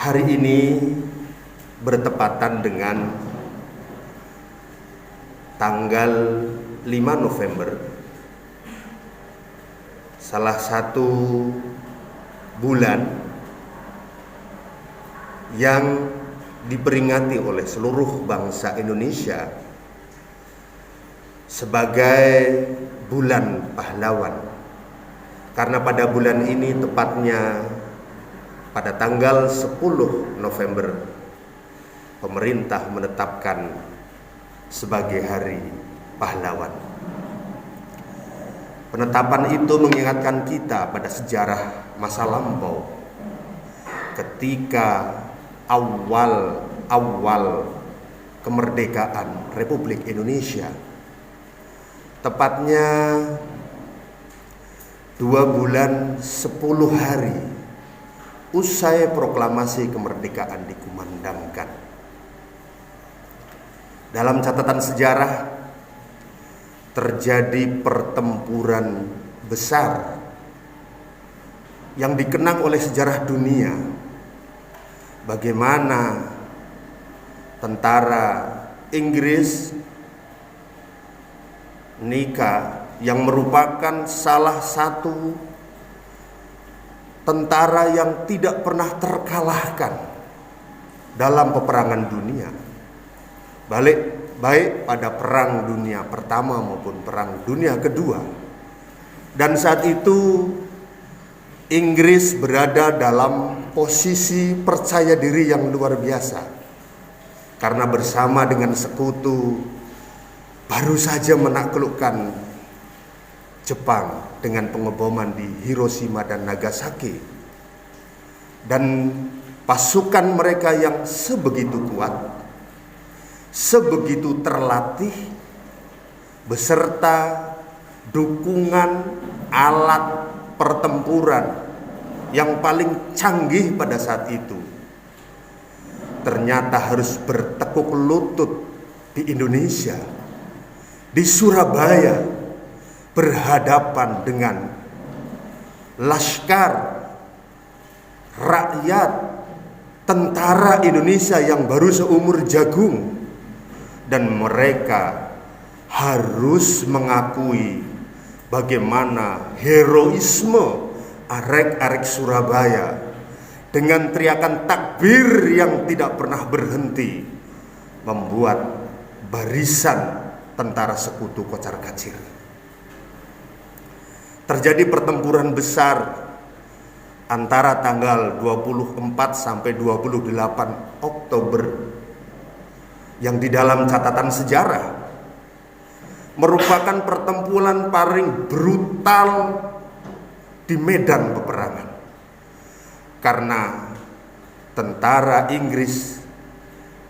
Hari ini bertepatan dengan tanggal 5 November, salah satu bulan yang diperingati oleh seluruh bangsa Indonesia sebagai bulan pahlawan. Karena pada bulan ini, tepatnya pada tanggal 10 November, pemerintah menetapkan sebagai hari pahlawan. Penetapan itu mengingatkan kita pada sejarah masa lampau, ketika awal kemerdekaan Republik Indonesia, tepatnya 2 bulan 10 hari usai proklamasi kemerdekaan dikumandangkan. Dalam catatan sejarah, terjadi pertempuran besar yang dikenang oleh sejarah dunia, bagaimana tentara Inggris, NIKA, yang merupakan salah satu tentara yang tidak pernah terkalahkan dalam peperangan dunia, baik pada Perang Dunia Pertama maupun Perang Dunia Kedua. Dan saat itu Inggris berada dalam posisi percaya diri yang luar biasa, karena bersama dengan sekutu baru saja menaklukkan Jepang dengan pengeboman di Hiroshima dan Nagasaki. Dan pasukan mereka yang sebegitu kuat, sebegitu terlatih, beserta dukungan alat pertempuran yang paling canggih pada saat itu, ternyata harus bertekuk lutut di Indonesia, di Surabaya, berhadapan dengan laskar rakyat, tentara Indonesia yang baru seumur jagung. Dan mereka harus mengakui bagaimana heroisme arek-arek Surabaya dengan teriakan takbir yang tidak pernah berhenti membuat barisan tentara sekutu kocar-kacir. Terjadi pertempuran besar antara tanggal 24 sampai 28 Oktober yang di dalam catatan sejarah merupakan pertempuran paling brutal di medan peperangan. Karena tentara Inggris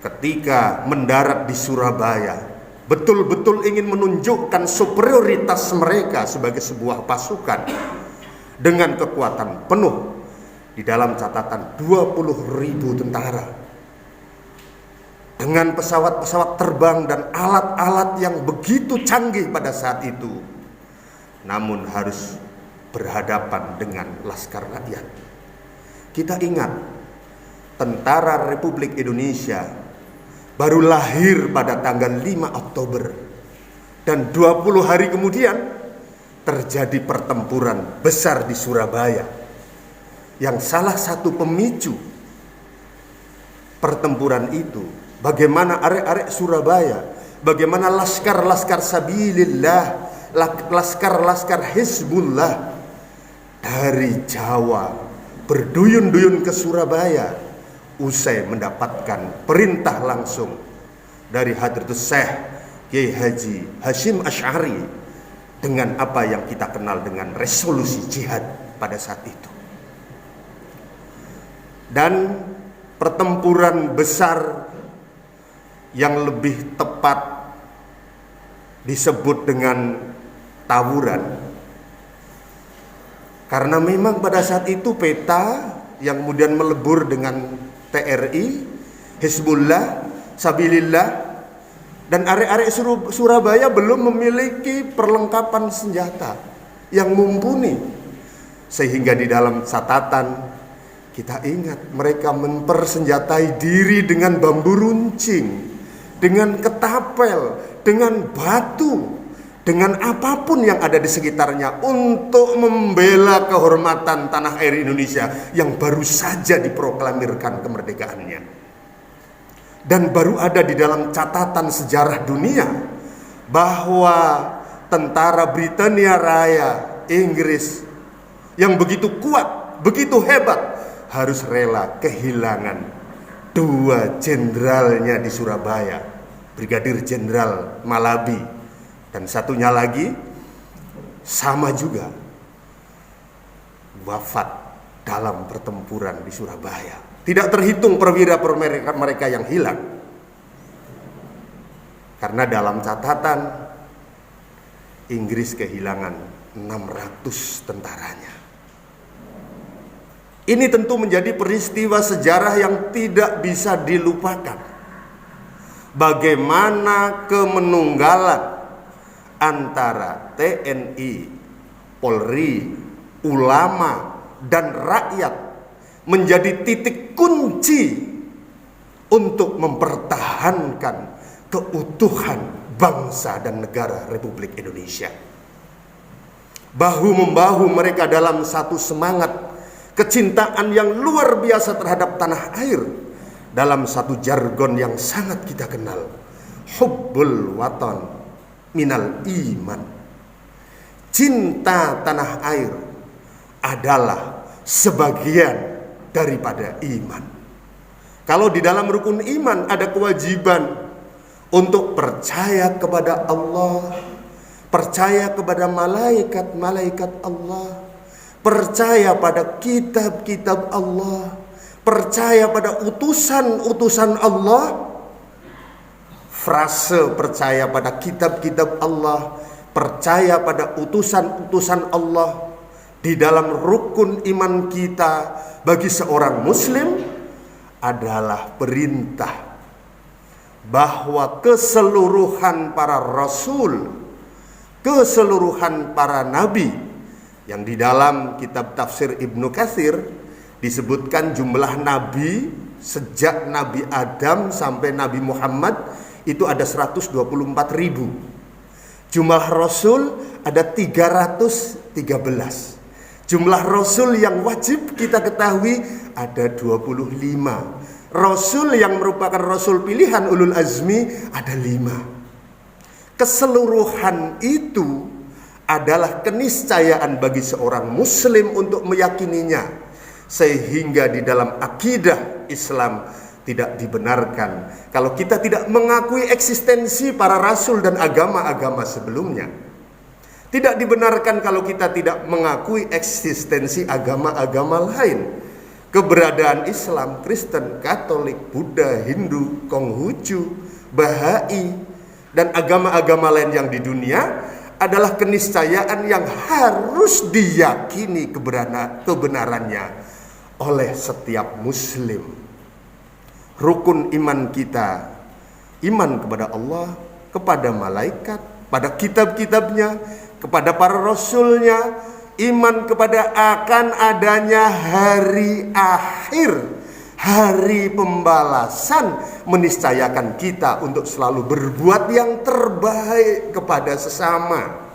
ketika mendarat di Surabaya betul-betul ingin menunjukkan superioritas mereka sebagai sebuah pasukan dengan kekuatan penuh. Di dalam catatan 20.000 tentara dengan pesawat-pesawat terbang dan alat-alat yang begitu canggih pada saat itu, namun harus berhadapan dengan laskar rakyat. Kita ingat, tentara Republik Indonesia baru lahir pada tanggal 5 Oktober, dan 20 hari kemudian terjadi pertempuran besar di Surabaya, yang salah satu pemicu pertempuran itu bagaimana arek-arek Surabaya, bagaimana laskar-laskar sabilillah, laskar-laskar Hizbullah dari Jawa berduyun-duyun ke Surabaya usai mendapatkan perintah langsung dari Hadratus Syekh Kiai Haji Hasyim Asy'ari dengan apa yang kita kenal dengan resolusi jihad pada saat itu. Dan pertempuran besar yang lebih tepat disebut dengan tawuran, karena memang pada saat itu peta yang kemudian melebur dengan TRI, Hizbullah, Sabilillah, dan arek-arek Surabaya belum memiliki perlengkapan senjata yang mumpuni, sehingga di dalam catatan Kita ingat mereka mempersenjatai diri dengan bambu runcing, dengan ketapel, dengan batu, dengan apapun yang ada di sekitarnya untuk membela kehormatan tanah air Indonesia yang baru saja diproklamirkan kemerdekaannya. Dan baru ada di dalam catatan sejarah dunia bahwa tentara Britania Raya Inggris yang begitu kuat, begitu hebat, harus rela kehilangan 2 jenderalnya di Surabaya, Brigadir Jenderal Malabi, dan satunya lagi sama juga wafat dalam pertempuran di Surabaya. Tidak terhitung perwira mereka yang hilang, karena dalam catatan Inggris kehilangan 600 tentaranya. Ini tentu menjadi peristiwa sejarah yang tidak bisa dilupakan. Bagaimana kemenunggalan antara TNI, Polri, ulama, dan rakyat menjadi titik kunci untuk mempertahankan keutuhan bangsa dan negara Republik Indonesia. Bahu-membahu mereka dalam satu semangat kecintaan yang luar biasa terhadap tanah air, dalam satu jargon yang sangat kita kenal, hubbul watan minal iman. Cinta tanah air adalah sebagian daripada iman. Kalau di dalam rukun iman ada kewajiban untuk percaya kepada Allah, percaya kepada malaikat-malaikat Allah, percaya pada kitab-kitab Allah, percaya pada utusan-utusan Allah. Frase percaya pada kitab-kitab Allah, percaya pada utusan-utusan Allah di dalam rukun iman kita bagi seorang muslim adalah perintah bahwa keseluruhan para rasul, keseluruhan para nabi, yang di dalam kitab tafsir Ibnu Katsir disebutkan jumlah nabi sejak Nabi Adam sampai Nabi Muhammad itu ada 124.000. Jumlah rasul ada 313. Jumlah rasul yang wajib kita ketahui ada 25. Rasul yang merupakan rasul pilihan ulul azmi ada 5. Keseluruhan itu adalah keniscayaan bagi seorang muslim untuk meyakininya, sehingga di dalam akidah Islam tidak dibenarkan kalau kita tidak mengakui eksistensi para rasul dan agama-agama sebelumnya. Tidak dibenarkan kalau kita tidak mengakui eksistensi agama-agama lain. Keberadaan Islam, Kristen, Katolik, Buddha, Hindu, Konghucu, Bahai, dan agama-agama lain yang di dunia adalah keniscayaan yang harus diyakini kebenarannya oleh setiap muslim. Rukun iman kita, iman kepada Allah, kepada malaikat, pada kitab-kitabnya, kepada para rasulnya, iman kepada akan adanya hari akhir, hari pembalasan, meniscayakan kita untuk selalu berbuat yang terbaik kepada sesama,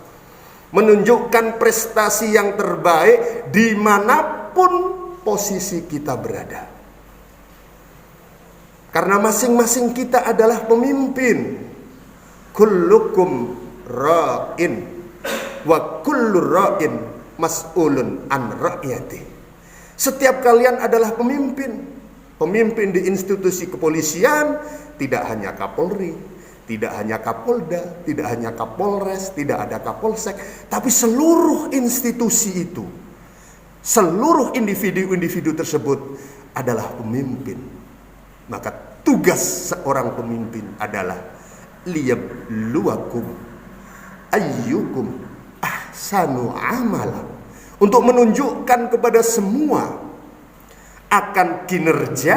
menunjukkan prestasi yang terbaik dimanapun posisi kita berada. Karena masing-masing kita adalah pemimpin. Kullukum ra'in wa kullu ra'in mas'ulun an ra'yati. Setiap kalian adalah pemimpin. Pemimpin di institusi kepolisian, tidak hanya Kapolri, tidak hanya Kapolda, tidak hanya Kapolres, tidak ada Kapolsek, tapi seluruh institusi itu, seluruh individu-individu tersebut adalah pemimpin. Maka tugas seorang pemimpin adalah liyabluwakum ayyukum ahsanu amala, untuk menunjukkan kepada semua akan kinerja,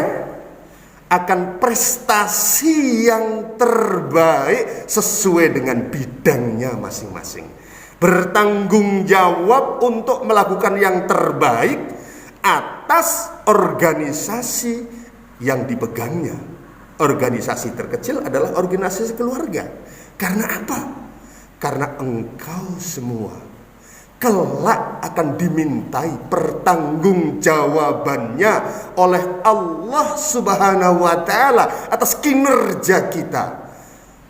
akan prestasi yang terbaik sesuai dengan bidangnya masing-masing. Bertanggung jawab untuk melakukan yang terbaik atas organisasi yang dipegangnya. Organisasi terkecil adalah organisasi keluarga. Karena apa? Karena engkau semua kelak akan dimintai pertanggungjawabannya oleh Allah Subhanahu wa Ta'ala atas kinerja kita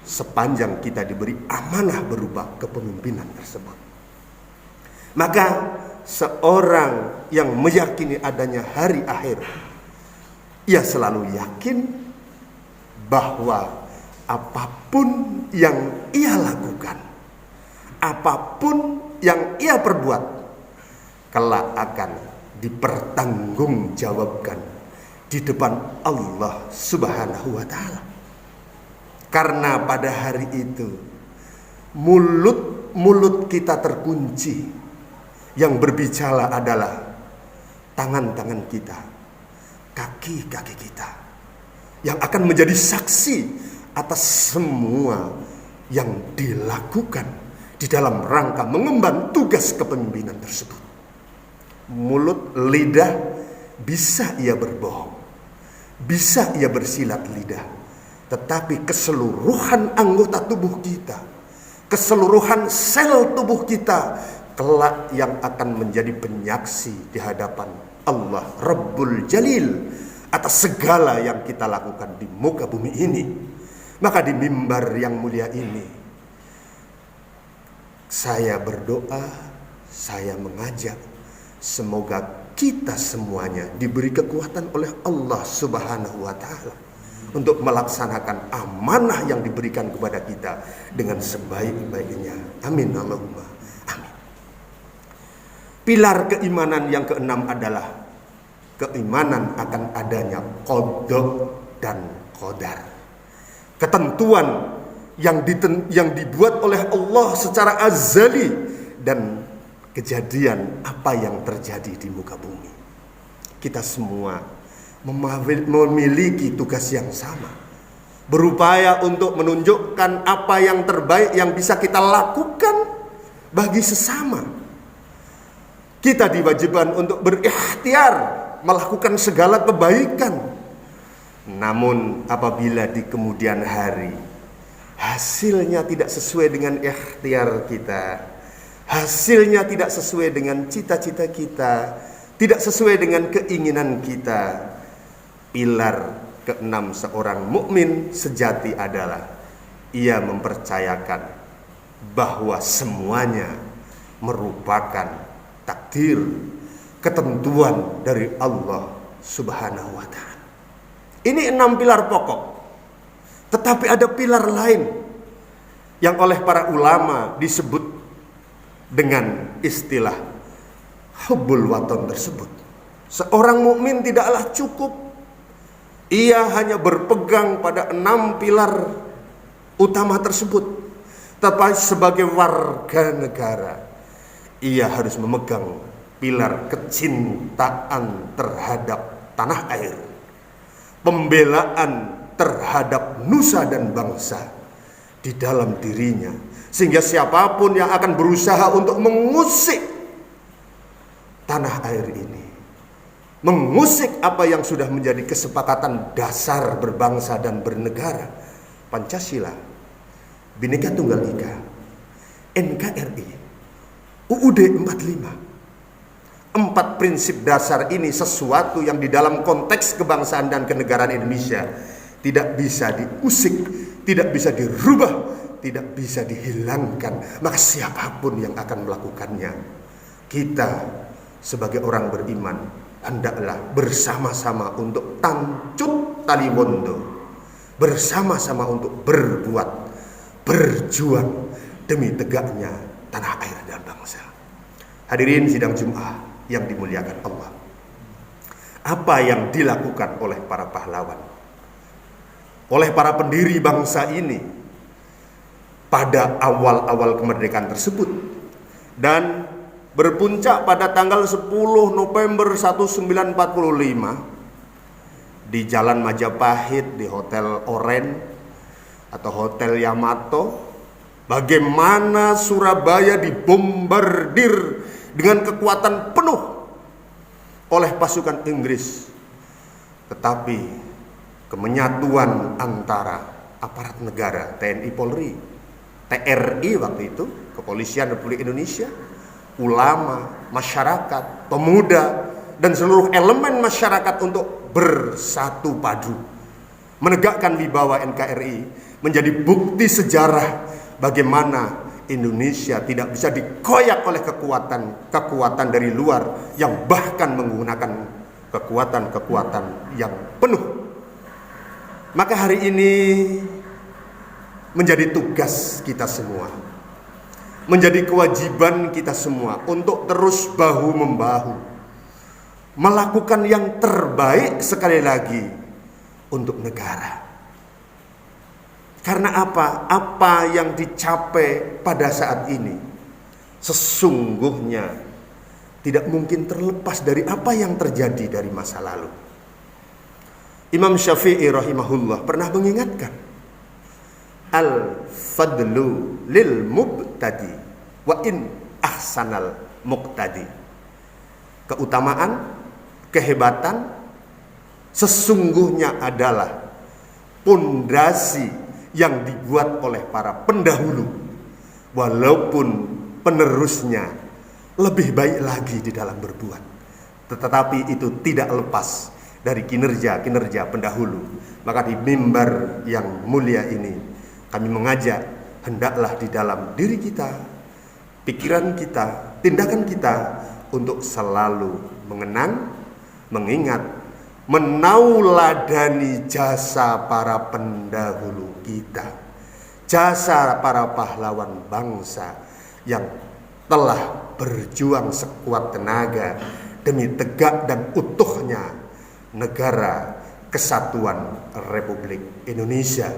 sepanjang kita diberi amanah berupa kepemimpinan tersebut. Maka seorang yang meyakini adanya hari akhir, ia selalu yakin bahwa apapun yang ia lakukan, apapun yang ia perbuat, kelak akan dipertanggungjawabkan di depan Allah Subhanahu wa Ta'ala. Karena pada hari itu mulut kita terkunci. Yang berbicara adalah tangan-tangan kita, kaki-kaki kita, yang akan menjadi saksi atas semua yang dilakukan di dalam rangka mengemban tugas kepemimpinan tersebut. Mulut, lidah, bisa ia berbohong, bisa ia bersilat lidah, tetapi keseluruhan anggota tubuh kita, keseluruhan sel tubuh kita, kelak yang akan menjadi penyaksi di hadapan Allah Rabbul Jalil atas segala yang kita lakukan di muka bumi ini. Maka di mimbar yang mulia ini, saya berdoa, saya mengajak, semoga kita semuanya diberi kekuatan oleh Allah Subhanahu wa Ta'ala untuk melaksanakan amanah yang diberikan kepada kita dengan sebaik-baiknya. Amin Allahumma amin. Pilar keimanan yang keenam adalah keimanan akan adanya qada dan qadar. Ketentuan yang dibuat oleh Allah secara azali dan kejadian apa yang terjadi di muka bumi. Kita semua memiliki tugas yang sama, berupaya untuk menunjukkan apa yang terbaik yang bisa kita lakukan bagi sesama. Kita diwajibkan untuk berikhtiar melakukan segala kebaikan. Namun apabila di kemudian hari hasilnya tidak sesuai dengan ikhtiar kita, hasilnya tidak sesuai dengan cita-cita kita, tidak sesuai dengan keinginan kita, pilar keenam seorang mukmin sejati adalah ia mempercayakan bahwa semuanya merupakan takdir, ketentuan dari Allah Subhanahu wa Ta'ala. Ini 6 pilar pokok. Tetapi ada pilar lain yang oleh para ulama disebut dengan istilah hubbul waton tersebut. Seorang mukmin tidaklah cukup ia hanya berpegang pada 6 pilar utama tersebut, tetapi sebagai warga negara ia harus memegang pilar kecintaan terhadap tanah air, pembelaan terhadap nusa dan bangsa di dalam dirinya, sehingga siapapun yang akan berusaha untuk mengusik tanah air ini, mengusik apa yang sudah menjadi kesepakatan dasar berbangsa dan bernegara, Pancasila, Bhinneka Tunggal Ika, NKRI, UUD 45. 4 prinsip dasar ini sesuatu yang di dalam konteks kebangsaan dan kenegaraan Indonesia tidak bisa diusik, tidak bisa dirubah, tidak bisa dihilangkan. Maka siapapun yang akan melakukannya, kita sebagai orang beriman hendaklah bersama-sama untuk tancut tali wondo, bersama-sama untuk berbuat, berjuang demi tegaknya tanah air dan bangsa. Hadirin sidang Jumat yang dimuliakan Allah, apa yang dilakukan oleh para pahlawan, oleh para pendiri bangsa ini pada awal-awal kemerdekaan tersebut, dan berpuncak pada tanggal 10 November 1945 di Jalan Majapahit, di Hotel Oren atau Hotel Yamato. Bagaimana Surabaya dibombardir dengan kekuatan penuh oleh pasukan Inggris, tetapi kemenyatuan antara aparat negara, TNI Polri, TRI waktu itu, Kepolisian Republik Indonesia, ulama, masyarakat, pemuda, dan seluruh elemen masyarakat untuk bersatu padu menegakkan wibawa NKRI menjadi bukti sejarah bagaimana Indonesia tidak bisa dikoyak oleh kekuatan dari luar yang bahkan menggunakan kekuatan yang penuh. Maka hari ini menjadi tugas kita semua, menjadi kewajiban kita semua untuk terus bahu-membahu melakukan yang terbaik sekali lagi untuk negara. Karena apa? Apa yang dicapai pada saat ini sesungguhnya tidak mungkin terlepas dari apa yang terjadi dari masa lalu. Imam Syafi'i rahimahullah pernah mengingatkan, al-fadlu lil mubtadi wa in ahsanal muqtadi. Keutamaan, kehebatan sesungguhnya adalah pondasi yang dibuat oleh para pendahulu, walaupun penerusnya lebih baik lagi di dalam berbuat, tetapi itu tidak lepas dari kinerja pendahulu. Maka di mimbar yang mulia ini kami mengajak, hendaklah di dalam diri kita, pikiran kita, tindakan kita untuk selalu mengenang, mengingat, menauladani jasa para pendahulu kita, jasa para pahlawan bangsa yang telah berjuang sekuat tenaga demi tegak dan utuhnya negara kesatuan Republik Indonesia.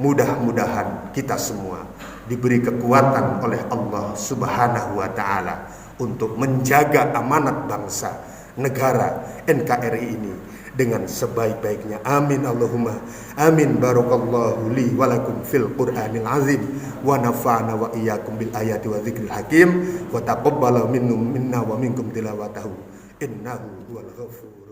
Mudah-mudahan kita semua diberi kekuatan oleh Allah Subhanahu wa Ta'ala untuk menjaga amanat bangsa negara NKRI ini dengan sebaik-baiknya. Amin Allahumma amin. Barakallahu li wa lakum fil Qur'anil azim wa nafa'ana wa iyyakum bil ayati wa dzikril hakim wa taqabbala minna wa minkum tilawatahu innahu huwal ghafur.